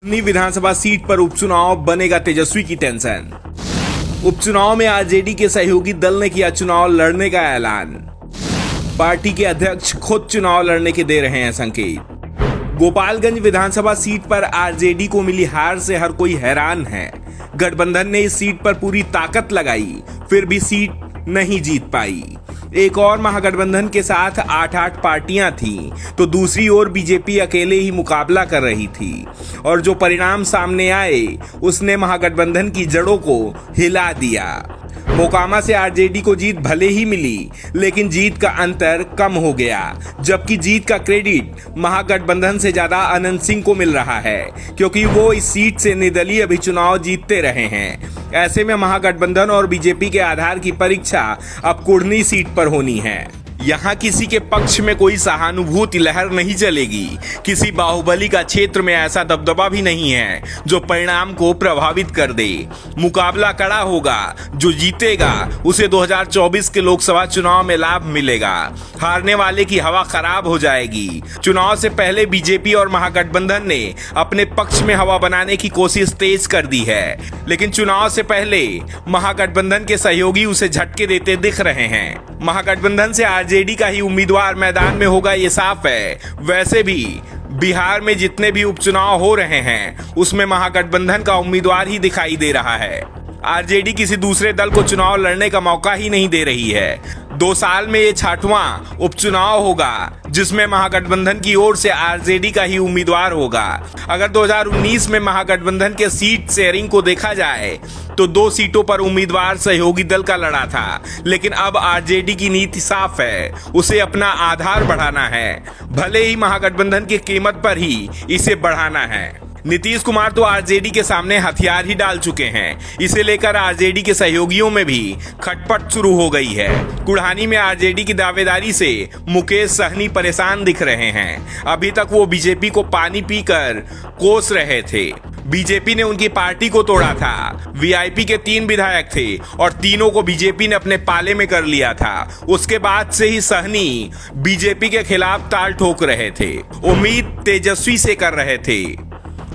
कुढ़नी विधानसभा seat पर उपचुनाव, बनेगा तेजस्वी की टेंशन। उपचुनाव में आरजेडी के सहयोगी दल ने किया चुनाव लड़ने का ऐलान। पार्टी के अध्यक्ष खुद चुनाव लड़ने के दे रहे हैं संकेत। गोपालगंज विधानसभा सीट पर आरजेडी को मिली हार से हर कोई हैरान है। गठबंधन ने इस सीट पर पूरी ताकत लगाई, फिर भी सीट नहीं जीत पाई। एक और महागठबंधन के साथ 8-8 पार्टियां थीं, तो दूसरी ओर बीजेपी अकेले ही मुकाबला कर रही थी और जो परिणाम सामने आए उसने महागठबंधन की जड़ों को हिला दिया। मोकामा से आरजेडी को जीत भले ही मिली, लेकिन जीत का अंतर कम हो गया, जबकि जीत का क्रेडिट महागठबंधन से ज्यादा अनंत सिंह को मिल रहा है, क्योंकि वो इस सीट से निर्दलीय अभी चुनाव जीतते रहे हैं। ऐसे में महागठबंधन और बीजेपी के आधार की परीक्षा अब कुढ़नी सीट पर होनी है। यहाँ किसी के पक्ष में कोई सहानुभूति लहर नहीं चलेगी। किसी बाहुबली का क्षेत्र में ऐसा दबदबा भी नहीं है जो परिणाम को प्रभावित कर दे। मुकाबला कड़ा होगा, जो जीतेगा उसे 2024 के लोकसभा चुनाव में लाभ मिलेगा। हारने वाले की हवा खराब हो जाएगी। चुनाव से पहले बीजेपी और महागठबंधन ने अपने पक्ष में हवा बनाने की कोशिश तेज कर दी है, लेकिन चुनाव से पहले महागठबंधन के सहयोगी उसे झटके देते दिख रहे हैं। महागठबंधन से आरजेडी का ही उम्मीदवार मैदान में होगा, ये साफ है। वैसे भी बिहार में जितने भी उपचुनाव हो रहे हैं उसमें महागठबंधन का उम्मीदवार ही दिखाई दे रहा है। आरजेडी किसी दूसरे दल को चुनाव लड़ने का मौका ही नहीं दे रही है। 2 साल में ये 6वां उपचुनाव होगा जिसमें महागठबंधन की ओर से आरजेडी का ही उम्मीदवार होगा। अगर 2019 में महागठबंधन के सीट शेयरिंग को देखा जाए तो 2 सीटों पर उम्मीदवार सहयोगी दल का लड़ा था, लेकिन अब आरजेडी की नीति साफ है, उसे अपना आधार बढ़ाना है, भले ही महागठबंधन की कीमत पर ही इसे बढ़ाना है। नीतीश कुमार तो आरजेडी के सामने हथियार ही डाल चुके हैं। इसे लेकर आरजेडी के सहयोगियों में भी खटपट शुरू हो गई है। कुढ़नी में आरजेडी की दावेदारी से मुकेश सहनी परेशान दिख रहे हैं। अभी तक वो बीजेपी को पानी पीकर कोस रहे थे। बीजेपी ने उनकी पार्टी को तोड़ा था। वीआईपी के 3 विधायक थे और तीनों को बीजेपी ने अपने पाले में कर लिया था। उसके बाद से ही सहनी बीजेपी के खिलाफ ताल ठोक रहे थे। उम्मीद तेजस्वी से कर रहे थे,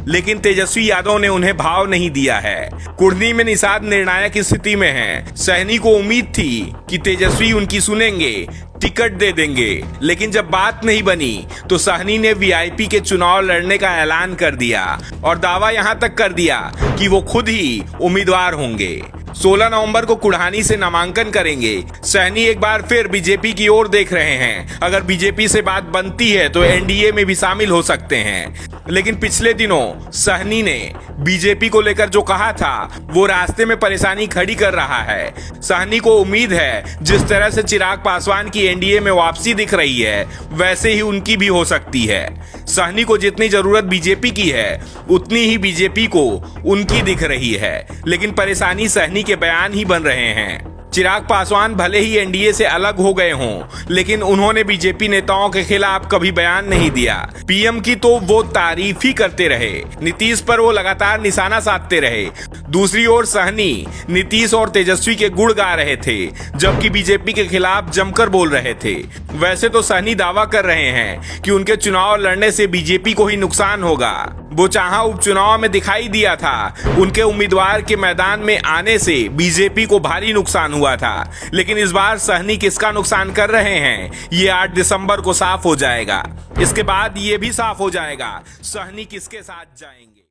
लेकिन तेजस्वी यादव ने उन्हें भाव नहीं दिया है। कुढ़नी में निषाद निर्णायक स्थिति में है। सहनी को उम्मीद थी कि तेजस्वी उनकी सुनेंगे, टिकट दे देंगे, लेकिन जब बात नहीं बनी तो सहनी ने वीआईपी के चुनाव लड़ने का ऐलान कर दिया और दावा यहां तक कर दिया कि वो खुद ही उम्मीदवार होंगे। 16 नवंबर को कुढ़नी से नामांकन करेंगे। सहनी एक बार फिर बीजेपी की ओर देख रहे हैं। अगर बीजेपी से बात बनती है तो एनडीए में भी शामिल हो सकते हैं। लेकिन पिछले दिनों सहनी ने बीजेपी को लेकर जो कहा था वो रास्ते में परेशानी खड़ी कर रहा है। सहनी को उम्मीद है जिस तरह से चिराग पासवान की एनडीए में वापसी दिख रही है, वैसे ही उनकी भी हो सकती है। सहनी को जितनी जरूरत बीजेपी की है उतनी ही बीजेपी को उनकी दिख रही है, लेकिन परेशानी सहनी के बयान ही बन रहे हैं। चिराग पासवान भले ही एनडीए से अलग हो गए हों, लेकिन उन्होंने बीजेपी नेताओं के खिलाफ कभी बयान नहीं दिया। पीएम की तो वो तारीफ ही करते रहे। नीतीश पर वो लगातार निशाना साधते रहे। दूसरी ओर सहनी नीतीश और तेजस्वी के गुण गा रहे थे, जबकि बीजेपी के खिलाफ जमकर बोल रहे थे। वैसे तो सहनी दावा कर रहे हैं कि उनके चुनाव लड़ने से बीजेपी को ही नुकसान होगा। वो चाहा उपचुनाव में दिखाई दिया था, उनके उम्मीदवार के मैदान में आने से बीजेपी को भारी नुकसान हुआ था, लेकिन इस बार सहनी किसका नुकसान कर रहे हैं ये 8 दिसंबर को साफ हो जाएगा। इसके बाद ये भी साफ हो जाएगा सहनी किसके साथ जाएंगे।